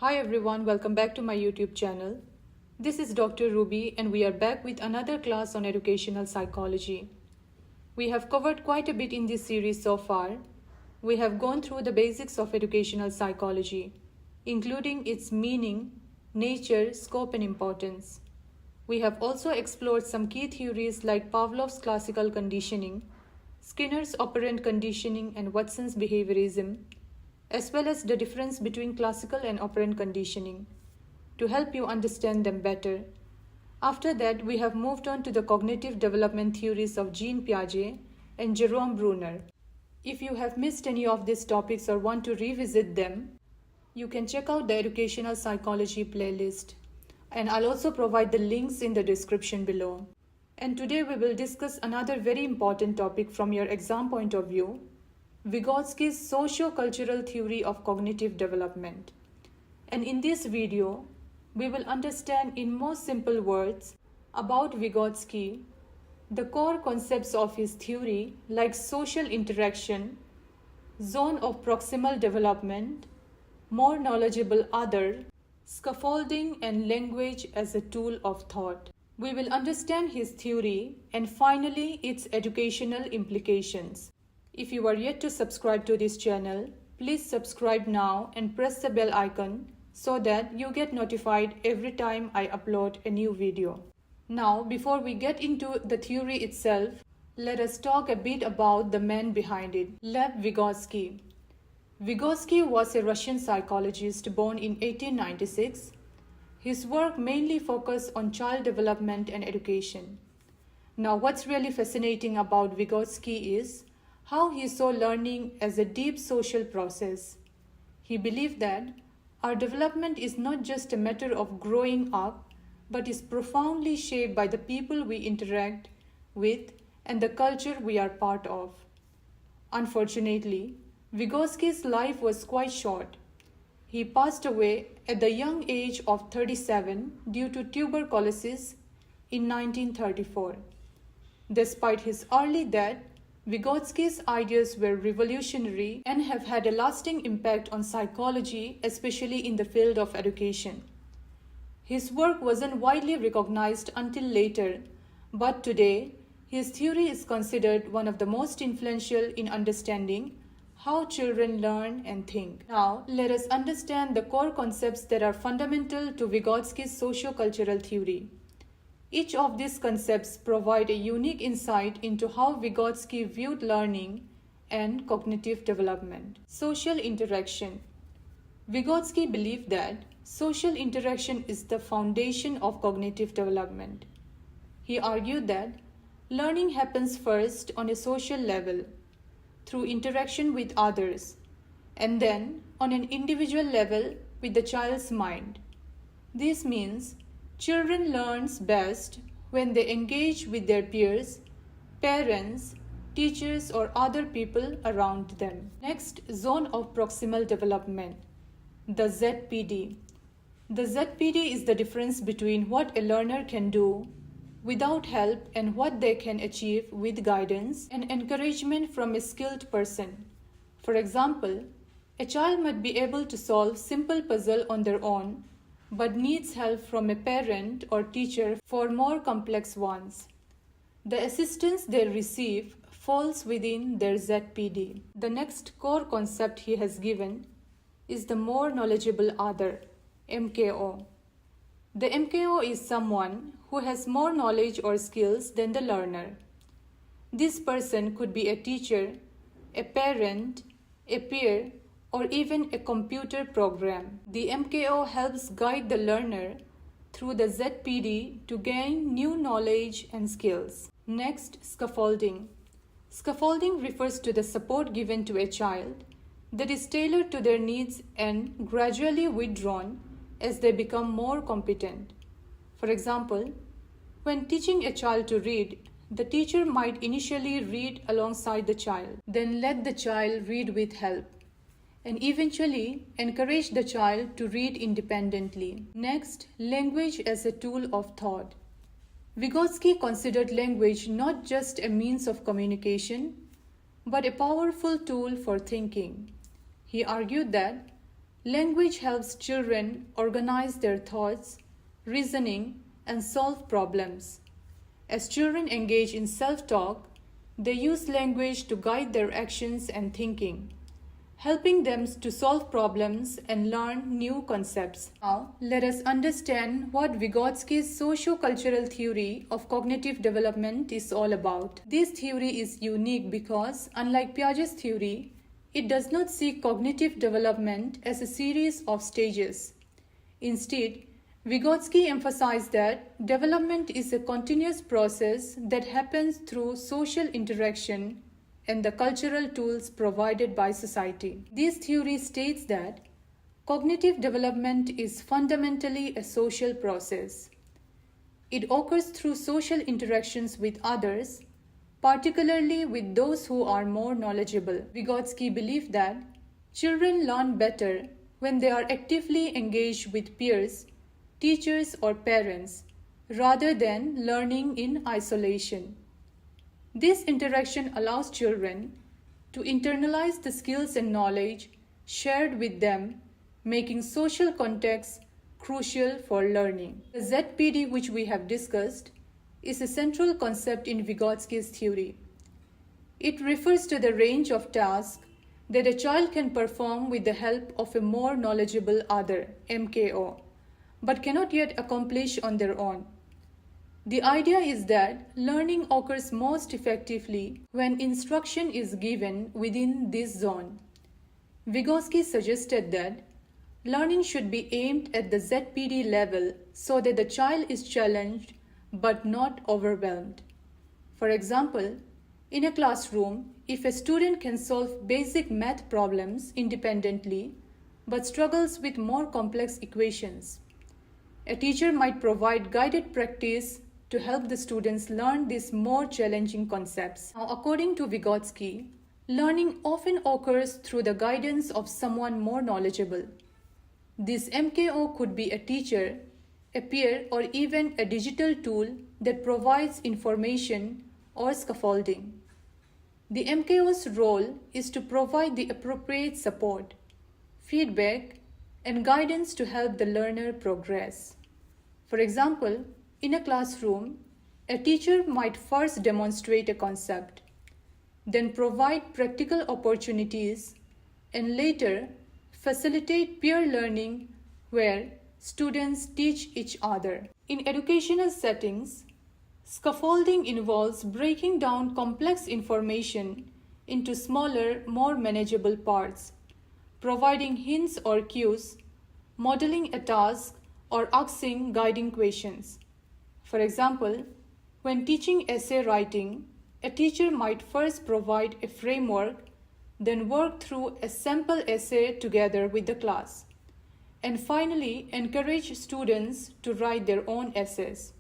Hi everyone, welcome back to my YouTube channel. This is Dr. Ruby and we are back with another class on educational psychology. We have covered quite a bit in this series so far. We have gone through the basics of educational psychology, including its meaning, nature, scope and importance. We have also explored some key theories like Pavlov's classical conditioning, Skinner's operant conditioning and Watson's behaviorism, as well as the difference between classical and operant conditioning, to help you understand them better. After that, we have moved on to the cognitive development theories of Jean Piaget and Jerome Bruner. If you have missed any of these topics or want to revisit them, you can check out the educational psychology playlist, and I'll also provide the links in the description below. And today we will discuss another very important topic from your exam point of view, Vygotsky's Sociocultural theory of cognitive development. And in this video, we will understand in most simple words about Vygotsky, the core concepts of his theory like social interaction, zone of proximal development, more knowledgeable other, scaffolding and language as a tool of thought. We will understand his theory and finally its educational implications. If you are yet to subscribe to this channel, please subscribe now and press the bell icon so that you get notified every time I upload a new video. Now, before we get into the theory itself, let us talk a bit about the man behind it, Lev Vygotsky. Vygotsky was a Russian psychologist born in 1896. His work mainly focused on child development and education. Now, what's really fascinating about Vygotsky is how he saw learning as a deep social process. He believed that our development is not just a matter of growing up, but is profoundly shaped by the people we interact with and the culture we are part of. Unfortunately, Vygotsky's life was quite short. He passed away at the young age of 37 due to tuberculosis in 1934. Despite his early death, Vygotsky's ideas were revolutionary and have had a lasting impact on psychology, especially in the field of education. His work wasn't widely recognized until later, but today, his theory is considered one of the most influential in understanding how children learn and think. Now, let us understand the core concepts that are fundamental to Vygotsky's sociocultural theory. Each of these concepts provide a unique insight into how Vygotsky viewed learning and cognitive development. Social interaction. Vygotsky believed that social interaction is the foundation of cognitive development. He argued that learning happens first on a social level, through interaction with others, and then on an individual level with the child's mind. This means children learn best when they engage with their peers, parents, teachers, or other people around them. Next, zone of proximal development, the ZPD. The ZPD is the difference between what a learner can do without help and what they can achieve with guidance and encouragement from a skilled person. For example, a child might be able to solve simple puzzle on their own, but needs help from a parent or teacher for more complex ones. The assistance they receive falls within their ZPD. The next core concept he has given is the more knowledgeable other, MKO. The MKO is someone who has more knowledge or skills than the learner. This person could be a teacher, a parent, a peer, or even a computer program. The MKO helps guide the learner through the ZPD to gain new knowledge and skills. Next, scaffolding. Scaffolding refers to the support given to a child that is tailored to their needs and gradually withdrawn as they become more competent. For example, when teaching a child to read, the teacher might initially read alongside the child, then let the child read with help, and eventually encourage the child to read independently. Next, language as a tool of thought. Vygotsky considered language not just a means of communication, but a powerful tool for thinking. He argued that Language helps children organize their thoughts, reasoning, and solve problems. As children engage in self-talk, they use language to guide their actions and thinking, helping them to solve problems and learn new concepts. Now, let us understand what Vygotsky's sociocultural theory of cognitive development is all about. This theory is unique because, unlike Piaget's theory, it does not see cognitive development as a series of stages. Instead, Vygotsky emphasized that development is a continuous process that happens through social interaction and the cultural tools provided by society. This theory states that cognitive development is fundamentally a social process. It occurs through social interactions with others, particularly with those who are more knowledgeable. Vygotsky believed that children learn better when they are actively engaged with peers, teachers, or parents, rather than learning in isolation. This interaction allows children to internalize the skills and knowledge shared with them, making social context crucial for learning. The ZPD, which we have discussed, is a central concept in Vygotsky's theory. It refers to the range of tasks that a child can perform with the help of a more knowledgeable other, MKO, but cannot yet accomplish on their own. The idea is that learning occurs most effectively when instruction is given within this zone. Vygotsky suggested that learning should be aimed at the ZPD level so that the child is challenged but not overwhelmed. For example, in a classroom, if a student can solve basic math problems independently but struggles with more complex equations, a teacher might provide guided practice to help the students learn these more challenging concepts. Now, according to Vygotsky, learning often occurs through the guidance of someone more knowledgeable. This MKO could be a teacher, a peer, or even a digital tool that provides information or scaffolding. The MKO's role is to provide the appropriate support, feedback, and guidance to help the learner progress. For example, in a classroom, a teacher might first demonstrate a concept, then provide practical opportunities, and later facilitate peer learning where students teach each other. In educational settings, scaffolding involves breaking down complex information into smaller, more manageable parts, providing hints or cues, modeling a task, or asking guiding questions. For example, when teaching essay writing, a teacher might first provide a framework, then work through a sample essay together with the class, and finally encourage students to write their own essays,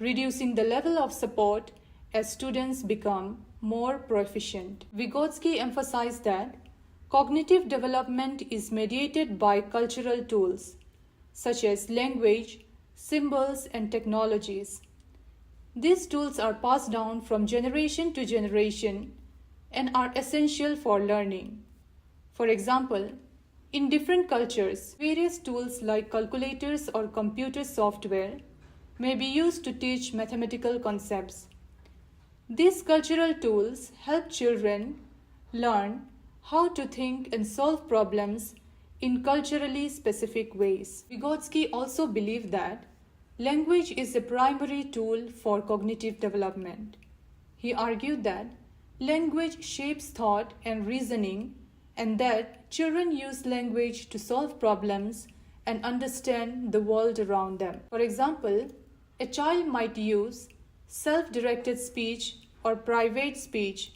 reducing the level of support as students become more proficient. Vygotsky emphasized that cognitive development is mediated by cultural tools, such as language, symbols, and technologies. These tools are passed down from generation to generation and are essential for learning. For example, in different cultures, various tools like calculators or computer software may be used to teach mathematical concepts. These cultural tools help children learn how to think and solve problems in culturally specific ways. Vygotsky also believed that language is a primary tool for cognitive development. He argued that language shapes thought and reasoning, and that children use language to solve problems and understand the world around them. For example, a child might use self-directed speech or private speech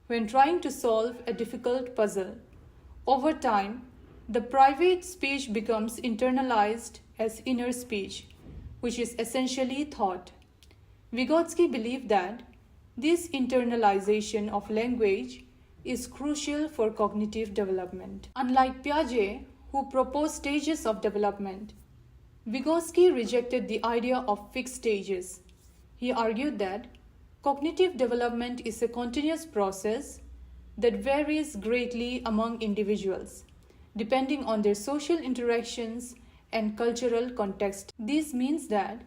when trying to solve a difficult puzzle. Over time, the private speech becomes internalized as inner speech, which is essentially thought. Vygotsky believed that this internalization of language is crucial for cognitive development. Unlike Piaget, who proposed stages of development, Vygotsky rejected the idea of fixed stages. He argued that cognitive development is a continuous process that varies greatly among individuals, depending on their social interactions and cultural context. This means that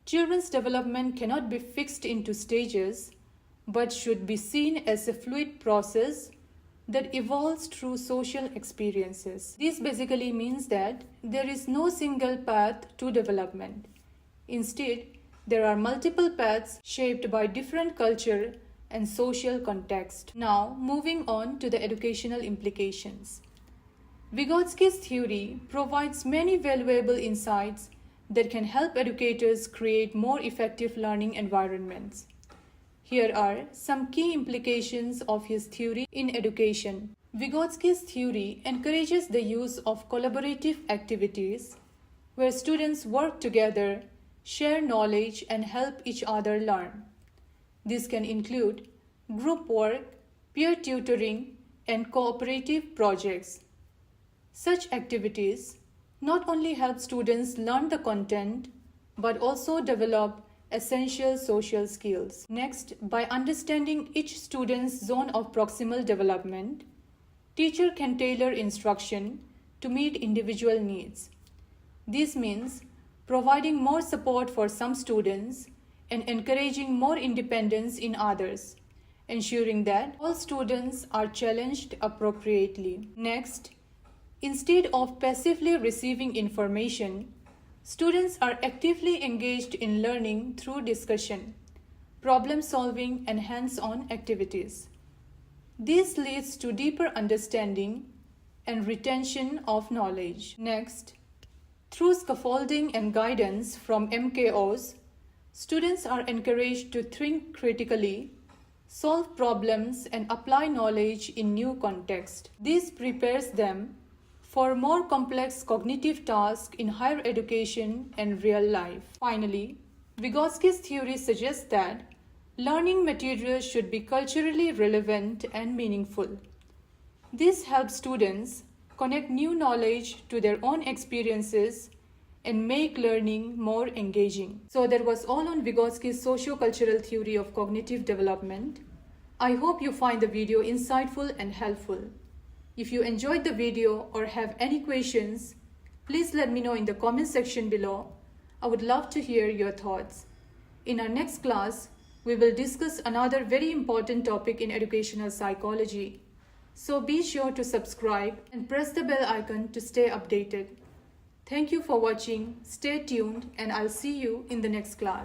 children's development cannot be fixed into stages, but should be seen as a fluid process that evolves through social experiences. This basically means that there is no single path to development. Instead, there are multiple paths shaped by different culture and social context. Now, moving on to the educational implications. Vygotsky's theory provides many valuable insights that can help educators create more effective learning environments. Here are some key implications of his theory in education. Vygotsky's theory encourages the use of collaborative activities where students work together, share knowledge, and help each other learn. This can include group work, peer tutoring, and cooperative projects. Such activities not only help students learn the content, but also develop essential social skills. Next, by understanding each student's zone of proximal development, teacher can tailor instruction to meet individual needs. This means providing more support for some students and encouraging more independence in others, ensuring that all students are challenged appropriately. Next, instead of passively receiving information, students are actively engaged in learning through discussion, problem solving, and hands-on activities. This leads to deeper understanding and retention of knowledge. Next, through scaffolding and guidance from MKOs, students are encouraged to think critically, solve problems, and apply knowledge in new contexts. This prepares them for more complex cognitive tasks in higher education and real life. Finally, Vygotsky's theory suggests that learning materials should be culturally relevant and meaningful. This helps students connect new knowledge to their own experiences and make learning more engaging. So that was all on Vygotsky's sociocultural theory of cognitive development. I hope you find the video insightful and helpful. If you enjoyed the video or have any questions, please let me know in the comment section below. I would love to hear your thoughts. In our next class, we will discuss another very important topic in educational psychology. So be sure to subscribe and press the bell icon to stay updated. Thank you for watching, stay tuned, and I'll see you in the next class.